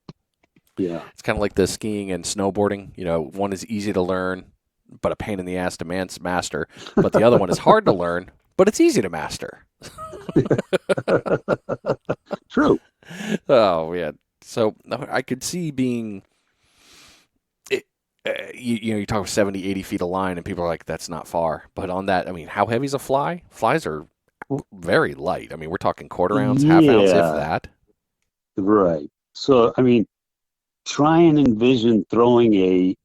yeah, It's kind of like the skiing and snowboarding. One is easy to learn, but a pain in the ass to master. But the other one is hard to learn, but it's easy to master. true. Oh, yeah. So I could see being, you talk 70, 80 feet of line, and people are like, that's not far. But on that, I mean, how heavy is a fly? Flies are very light. I mean, we're talking quarter ounce, half ounce, if Yeah, that. right. So I mean, try and envision throwing a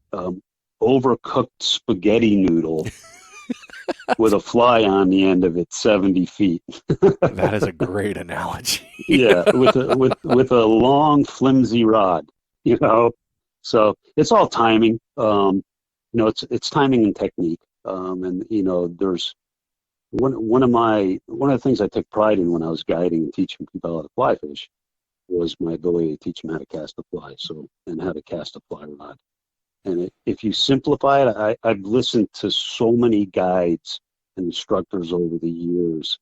overcooked spaghetti noodle with a fly on the end of it 70 feet. That is a great analogy. Yeah, with a long, flimsy rod, you know. So it's all timing. It's timing and technique. And there's one of the things I took pride in when I was guiding and teaching people how to fly fish was my ability to teach them how to cast a fly, and how to cast a fly rod. And if you simplify it, I've listened to so many guides and instructors over the years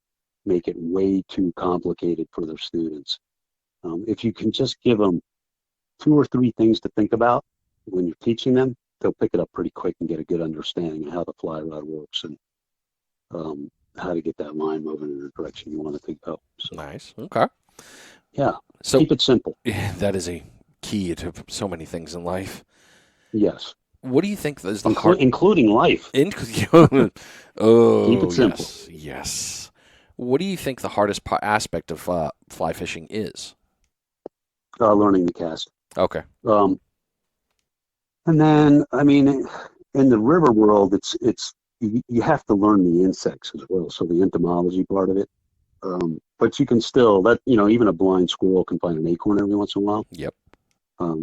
make it way too complicated for their students. If you can just give them two or three things to think about when you're teaching them, they'll pick it up pretty quick and get a good understanding of how the fly rod works and how to get that line moving in the direction you want it to go. So, Nice. Okay. yeah, So keep it simple. that is a key to so many things in life. Yes, What do you think is the hard? including life. Keep Oh, it simple. yes, yes. What do you think the hardest aspect of fly fishing is? Learning to cast. Okay. Um, and then, I mean, in the river world, you have to learn the insects as well. So the entomology part of it. But you can still even a blind squirrel can find an acorn every once in a while. Yep.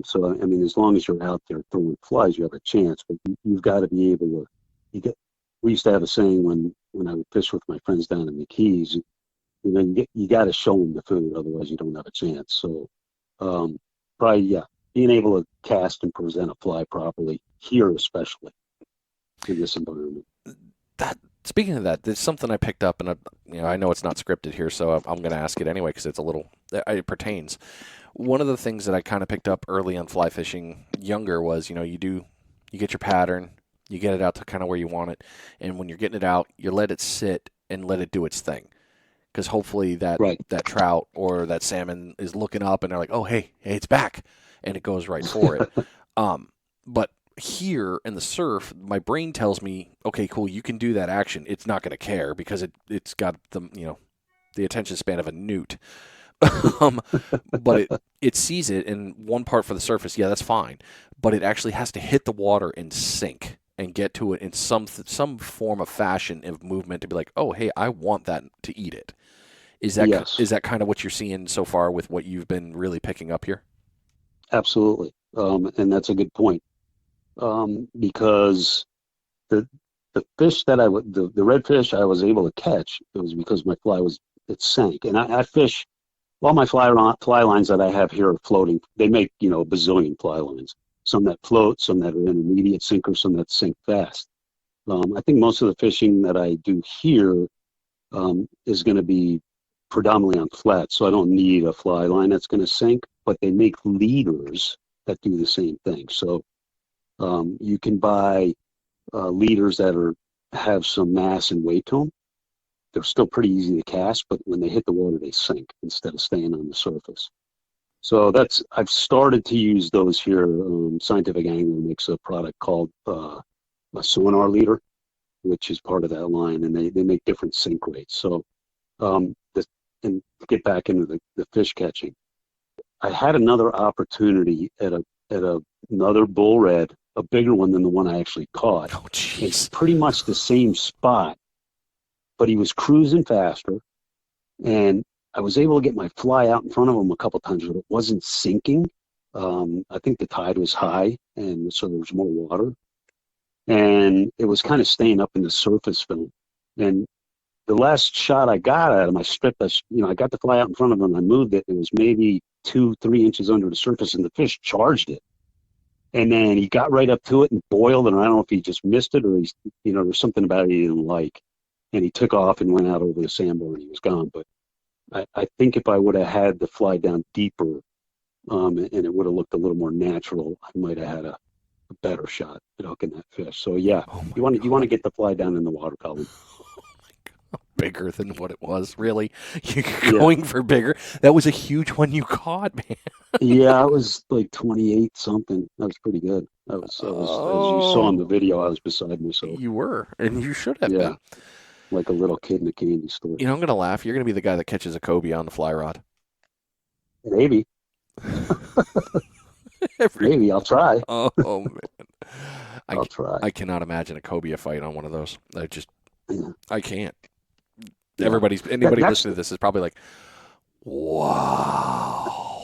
So I mean, as long as you're out there throwing flies, you have a chance. But you've got to be able to. We used to have a saying when I would fish with my friends down in the Keys. You got to show them the food, otherwise you don't have a chance. So probably being able to cast and present a fly properly here, especially in this environment. That speaking of that, there's something I picked up, and I know it's not scripted here, so I'm going to ask it anyway because it pertains. One of the things that I kind of picked up early on fly fishing younger was, you get your pattern, you get it out to kind of where you want it, and when you're getting it out, you let it sit and let it do its thing. Because hopefully Right. that trout or that salmon is looking up and they're like, oh, hey, it's back. And it goes right for it. But here in the surf, my brain tells me, okay, cool, you can do that action. It's not going to care because it's got the attention span of a newt. um, but it sees it in one part for the surface. Yeah, that's fine. But it actually has to hit the water and sink and get to it in some form of fashion of movement to be like, oh, hey, I want that to eat it. Yes, Is that kind of what you're seeing so far with what you've been really picking up here? absolutely. And that's a good point. Because the fish that the redfish I was able to catch, it was because my it sank. And I fish, all my fly lines that I have here are floating. They make, a bazillion fly lines. Some that float, some that are intermediate sinkers, some that sink fast. I think most of the fishing that I do here is going to be predominantly on flat, so I don't need a fly line that's going to sink, but they make leaders that do the same thing. So you can buy leaders that have some mass and weight to them. They're still pretty easy to cast, but when they hit the water, they sink instead of staying on the surface. So I've started to use those here. Scientific Angler makes a product called a sonar leader, which is part of that line, and they make different sink rates. So this, and to get back into the fish catching, I had another opportunity at another bull red, a bigger one than the one I actually caught. Oh, It's jeez. pretty much the same spot, but he was cruising faster, and I was able to get my fly out in front of him a couple times, but it wasn't sinking. I think the tide was high, and so there was more water, and it was kind of staying up in the surface film. And the last shot I got at him, I got the fly out in front of him. I moved it. It was maybe 2, 3 inches under the surface, and the fish charged it. And then he got right up to it and boiled, and I don't know if he just missed it or there's something about it he didn't like. And he took off and went out over the sandbar, and he was gone. But I think if I would have had the fly down deeper, and it would have looked a little more natural, I might have had a better shot at hooking that fish. So yeah, Oh my you want to God. get the fly down in the water column. Bigger than what it was, really. You're Yeah, going for bigger. That was a huge one you caught, man. yeah, I was like 28 something. That was pretty good. I was as you saw in the Oh, video, I was beside myself. you were, and you should have Yeah, been. like a little kid in a candy store. I'm gonna laugh. You're gonna be the guy that catches a cobia on the fly rod. Maybe, Every, maybe I'll try. oh man, I, I'll try. I cannot imagine a cobia fight on one of those. Yeah, I can't. yeah. Anybody That's listening to this is probably like, wow.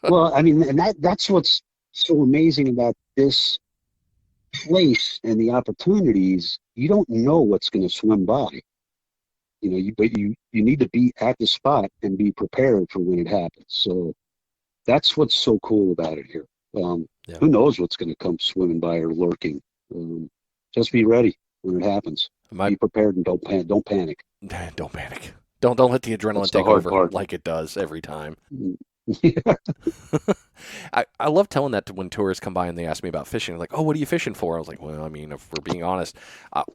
well, I mean, and that's what's so amazing about this place and the opportunities. You don't know what's going to swim by. But you need to be at the spot and be prepared for when it happens. So that's what's so cool about it here. Yeah. Who knows what's going to come swimming by or lurking? Just be ready when it happens. My Be prepared and don't panic. Don't panic. Don't let the adrenaline That's the take hard over part. like it does every time. Yeah. I love telling that to when tourists come by and they ask me about fishing. Like, oh, what are you fishing for? I was like, well, I mean, if we're being honest,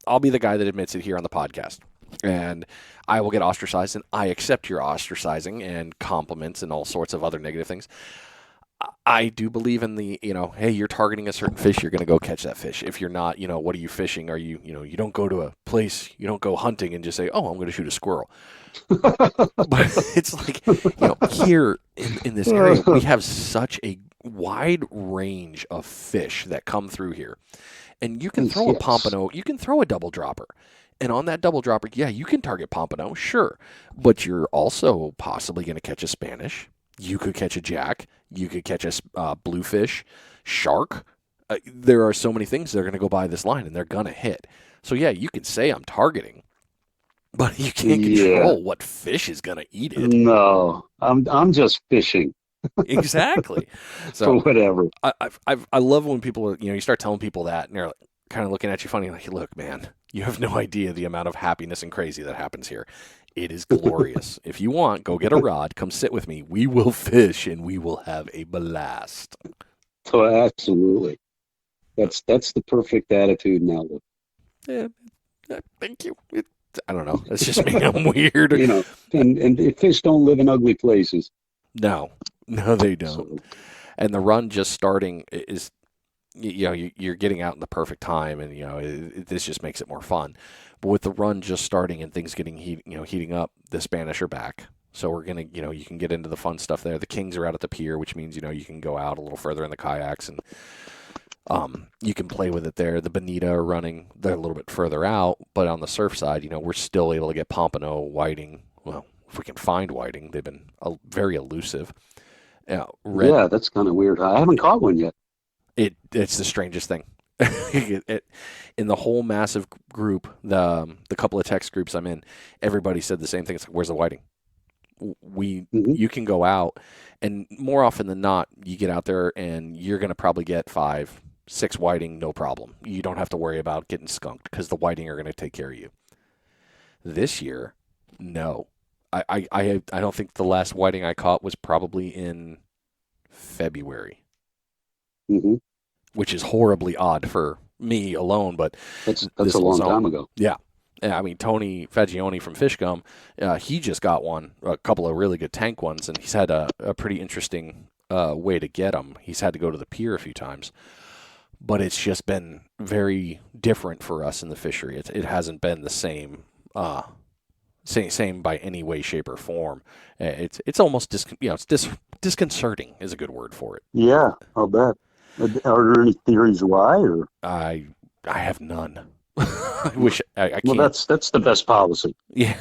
I'll be the guy that admits it here on the podcast. And I will get ostracized, and I accept your ostracizing and compliments and all sorts of other negative things. I do believe in the, hey, you're targeting a certain fish, you're going to go catch that fish. If you're not, what are you fishing? Are you, you don't go to a place, you don't go hunting and just say, oh, I'm going to shoot a squirrel. But it's like, here in this area, we have such a wide range of fish that come through here. And you can throw a Yes. pompano, you can throw a double dropper. And on that double dropper, yeah, you can target pompano, sure. But you're also possibly going to catch a Spanish. You could catch a jack. You could catch a bluefish, shark. There are so many things that are going to go by this line, and they're going to hit. So, yeah, you can say I'm targeting, but you can't Yeah. control what fish is going to eat it. No, I'm just fishing Exactly. for So whatever. I love when people, you start telling people that, and they're like, kind of looking at you funny, like, look, man, you have no idea the amount of happiness and crazy that happens here. It is glorious. If you want, go get a rod, come sit with me. We will fish, and we will have a blast. So absolutely, that's the perfect attitude and outlook. Yeah, thank you. I don't know. It's just me. I'm weird. You know, and the fish don't live in ugly places. No, they don't. So And the run just starting is, you're getting out in the perfect time, and this just makes it more fun. But with the run just starting and things getting heating up, the Spanish are back. So we're gonna, you can get into the fun stuff there. The Kings are out at the pier, which means you can go out a little further in the kayaks, and you can play with it there. The Bonita are running; they're a little bit further out, but on the surf side, we're still able to get pompano, whiting. Well, if we can find whiting, they've been very elusive. Red. yeah, that's kind of weird. I haven't caught one yet. It's the strangest thing. In the whole massive group, the couple of text groups I'm in, everybody said the same thing. It's like, where's the whiting? Hmm. You can go out, and more often than not, you get out there and you're going to probably get 5, 6 whiting, no problem. You don't have to worry about getting skunked because the whiting are going to take care of you. This year, no. I don't think the last whiting I caught was probably in February, Hmm. which is horribly odd for me alone, but That's this a whole long zone. time ago. Yeah. Yeah, I mean, Tony Fagioni from Fishgum, he just got one, a couple of really good tank ones, and he's had a pretty interesting way to get them. He's had to go to the pier a few times, but it's just been very different for us in the fishery. It hasn't been the same, same by any way, shape, or form. It's almost it's disconcerting is a good word for it. Yeah, I'll bet. Are there any theories why, or I have none. I wish I well, can't. that's the best policy. Yeah,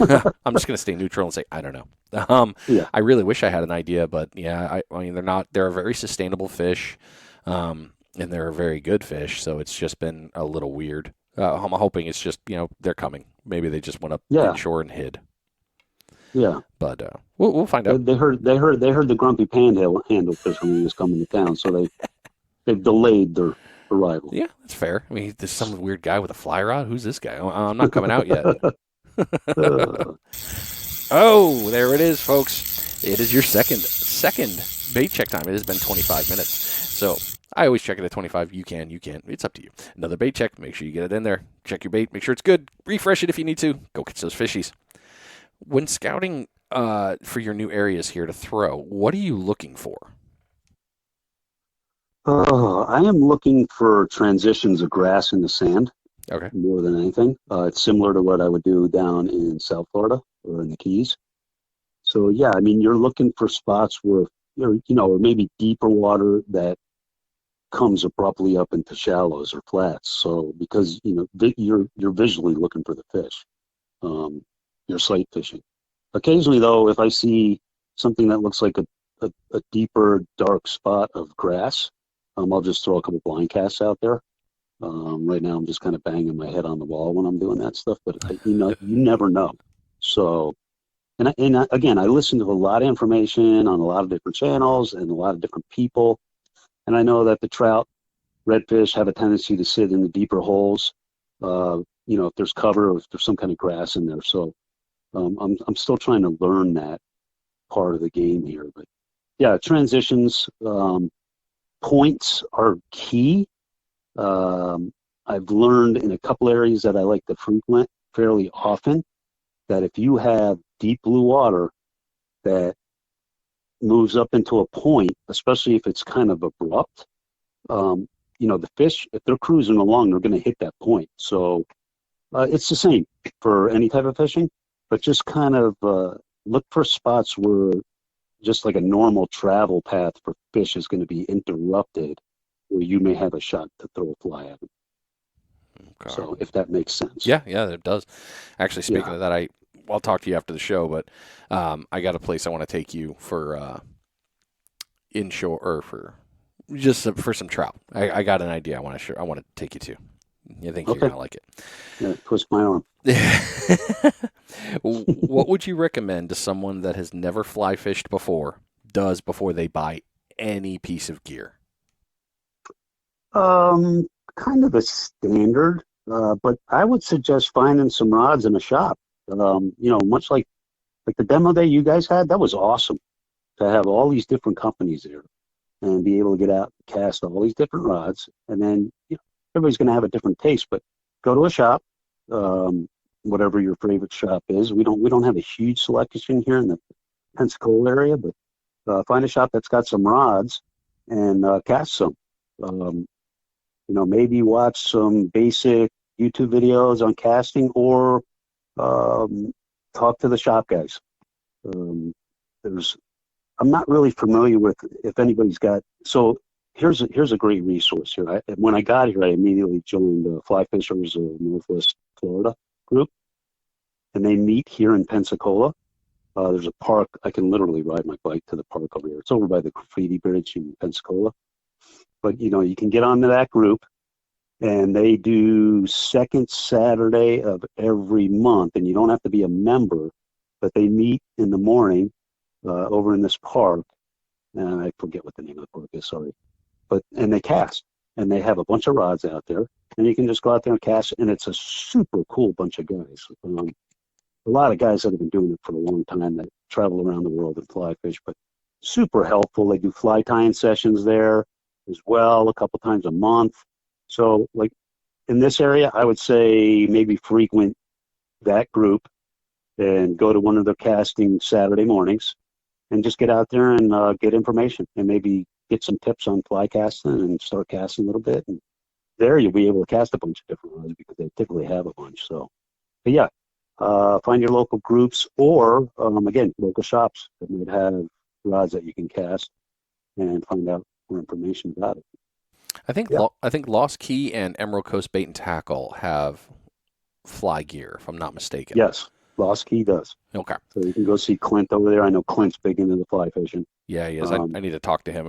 I'm just gonna stay neutral and say I don't know. Yeah, I really wish I had an idea, but yeah, I mean they're not. They're a very sustainable fish, and they're a very good fish. So it's just been a little weird. I'm hoping it's just they're coming. Maybe they just went up yeah, inshore and hid. yeah. But we'll find They, out. they heard the grumpy panhandle fisherman was coming to town, so they've delayed their arrival. Yeah, that's fair. I mean, there's some weird guy with a fly rod. Who's this guy? I'm not coming out yet. Uh, Oh, there it is, folks. It is your second bait check time. It has been 25 minutes. So I always check it at 25. You can. It's up to you. Another bait check. Make sure you get it in there. Check your bait. Make sure it's good. Refresh it if you need to. Go catch those fishies. When scouting for your new areas here to throw, what are you looking for? I am looking for transitions of grass in the sand Okay. more than anything. It's similar to what I would do down in South Florida or in the Keys. So yeah, I mean, you're looking for spots where or maybe deeper water that comes abruptly up into shallows or flats. So because you're visually looking for the fish, you're sight fishing. Occasionally, though, if I see something that looks like a deeper, dark spot of grass, I'll just throw a couple blind casts out there. Right now, I'm just kind of banging my head on the wall when I'm doing that stuff, but you never know. So, again, I listen to a lot of information on a lot of different channels and a lot of different people, and I know that the trout, redfish have a tendency to sit in the deeper holes. If there's cover or if there's some kind of grass in there. So, I'm still trying to learn that part of the game here, but yeah, transitions, points are key. I've learned in a couple areas that I like to frequent fairly often that if you have deep blue water that moves up into a point, especially if it's kind of abrupt, the fish, if they're cruising along, they're going to hit that point. So it's the same for any type of fishing, but just kind of look for spots where just like a normal travel path for fish is going to be interrupted where you may have a shot to throw a fly at them. Okay. So if that makes sense. Yeah, it does. Actually, speaking Yeah. of that, I'll talk to you after the show, but I got a place I want to take you for inshore or for some trout. I got an idea. I want to take you to. You think you're Okay. gonna like it? Yeah, twist my arm. What would you recommend to someone that has never fly fished before they buy any piece of gear? Kind of a standard, but I would suggest finding some rods in a shop. Much like the demo day you guys had, that was awesome to have all these different companies there and be able to get out and cast all these different rods. And then everybody's going to have a different taste, but go to a shop, whatever your favorite shop is. We don't have a huge selection here in the Pensacola area, but find a shop that's got some rods and cast some. Maybe watch some basic YouTube videos on casting or talk to the shop guys. I'm not really familiar with if anybody's got. So here's a great resource here. When I got here, I immediately joined the Fly Fishers of Northwest Florida group, and they meet here in Pensacola. There's a park. I can literally ride my bike to the park over here. It's over by the Graffiti Bridge in Pensacola. But you can get onto that group, and they do second Saturday of every month, and you don't have to be a member, but they meet in the morning over in this park, and I forget what the name of the park is, sorry. And they cast, and they have a bunch of rods out there, and you can just go out there and cast, and it's a super cool bunch of guys. A lot of guys that have been doing it for a long time that travel around the world and fly fish, but super helpful. They do fly tying sessions there as well, a couple times a month. So, like in this area, I would say maybe frequent that group and go to one of their casting Saturday mornings and just get out there and get information and maybe get some tips on fly casting and start casting a little bit. And there you'll be able to cast a bunch of different rods because they typically have a bunch. So, but yeah, find your local groups or, again, local shops that might have rods that you can cast and find out more information about it. Yeah. I think Lost Key and Emerald Coast Bait and Tackle have fly gear, if I'm not mistaken. Yes, Lost Key does. Okay. So you can go see Clint over there. I know Clint's big into the fly fishing. Yeah, he is. I need to talk to him.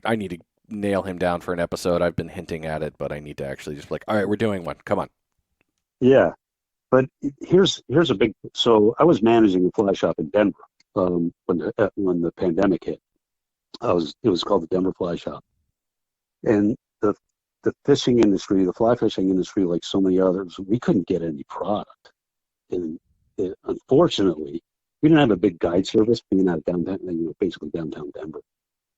I need to nail him down for an episode. I've been hinting at it, but I need to actually just be like, all right, we're doing one. Come on. Yeah, but here's a big. So I was managing a fly shop in Denver when the pandemic hit. It was called the Denver Fly Shop, and the fishing industry, the fly fishing industry, like so many others, we couldn't get any product, and unfortunately, we didn't have a big guide service being out of downtown, basically downtown Denver.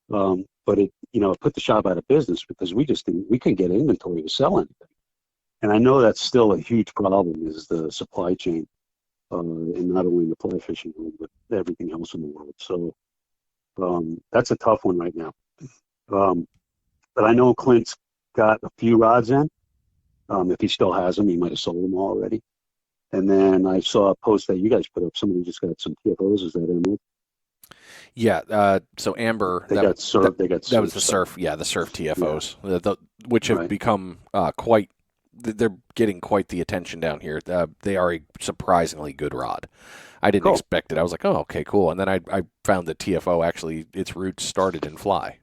But it put the shop out of business because we couldn't get inventory to sell anything. And I know that's still a huge problem is the supply chain, and not only in the fly fishing world, but everything else in the world. So that's a tough one right now. But I know Clint's got a few rods in. If he still has them, he might have sold them already. And then I saw a post that you guys put up. Somebody just got some TFOs. Is that Emerald? Yeah. So Amber, They got surf. that was the surf. Yeah, the surf TFOs, which have become quite. They're getting quite the attention down here. They are a surprisingly good rod. I didn't expect it. I was like, oh, okay, cool. And then I found that TFO actually its roots started in fly.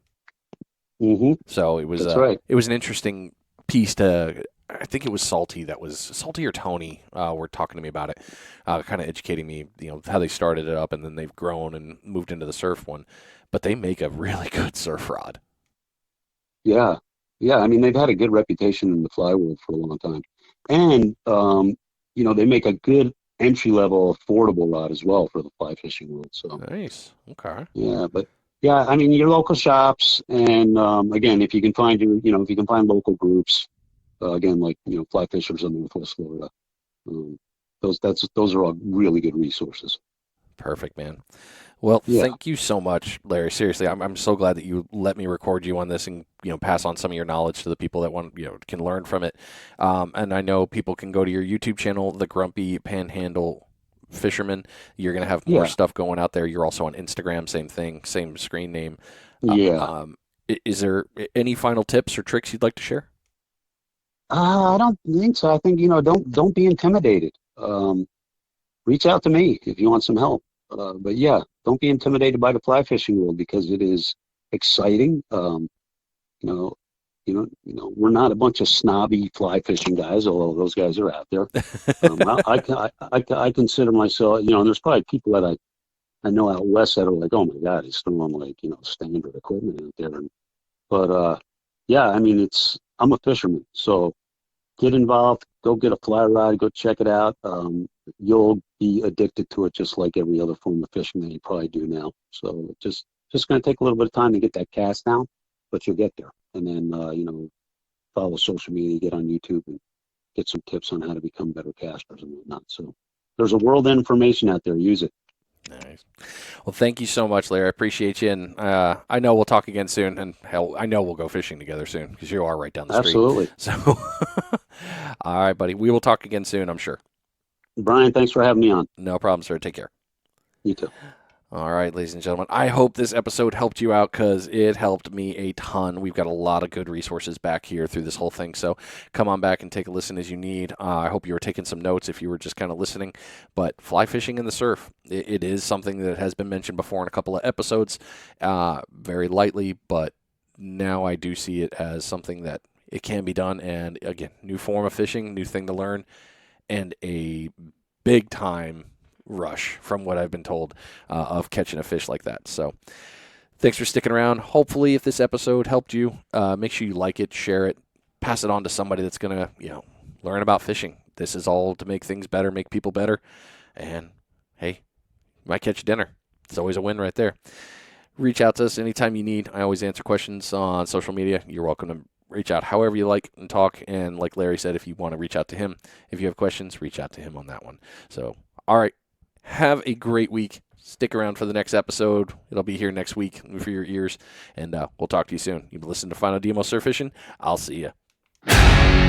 Mm-hmm. So it was it was an interesting piece to. I think it was Salty or Tony were talking to me about it, kind of educating me, how they started it up and then they've grown and moved into the surf one. But they make a really good surf rod. Yeah. Yeah. I mean, they've had a good reputation in the fly world for a long time. And, they make a good entry level, affordable rod as well for the fly fishing world. So nice. Okay. Yeah. But yeah, I mean, your local shops and, again, if you can find local groups, again, like fly fishers in Northwest Florida. Those are all really good resources. Perfect, man. Well, thank you so much, Larry. Seriously, I'm so glad that you let me record you on this and pass on some of your knowledge to the people that want can learn from it. And I know people can go to your YouTube channel, The Grumpy Panhandle Fisherman. You're gonna have more stuff going out there. You're also on Instagram, same thing, same screen name. Is there any final tips or tricks you'd like to share? I don't think so. I think don't be intimidated. Reach out to me if you want some help. But yeah, don't be intimidated by the fly fishing world because it is exciting. We're not a bunch of snobby fly fishing guys, although those guys are out there. I consider myself, and there's probably people that I know out west that are like, oh my God, he's throwing standard equipment out there. But yeah, I mean, I'm a fisherman, so get involved, go get a fly rod, go check it out. You'll be addicted to it just like every other form of fishing that you probably do now. So just going to take a little bit of time to get that cast down, but you'll get there. And then, follow social media, get on YouTube and get some tips on how to become better casters and whatnot. So there's a world of information out there. Use it. Nice. Well, thank you so much, Larry. I appreciate you, and I know we'll talk again soon, and hell, I know we'll go fishing together soon because you are right down the street. Absolutely. So, all right, buddy. We will talk again soon, I'm sure. Brian, thanks for having me on. No problem, sir. Take care. You too. All right, ladies and gentlemen, I hope this episode helped you out because it helped me a ton. We've got a lot of good resources back here through this whole thing, so come on back and take a listen as you need. I hope you were taking some notes if you were just kind of listening, but fly fishing in the surf, it is something that has been mentioned before in a couple of episodes, very lightly, but now I do see it as something that it can be done, and again, new form of fishing, new thing to learn, and a big-time rush from what I've been told of catching a fish like that. So thanks for sticking around. Hopefully if this episode helped you, make sure you like it, share it, pass it on to somebody that's going to, learn about fishing. This is all to make things better, make people better. And hey, you might catch dinner. It's always a win right there. Reach out to us anytime you need. I always answer questions on social media. You're welcome to reach out however you like and talk. And like Larry said, if you want to reach out to him, if you have questions, reach out to him on that one. So, all right. Have a great week. Stick around for the next episode. It'll be here next week for your ears. And we'll talk to you soon. You've been listening to Final Demo Surf Fishing. I'll see you.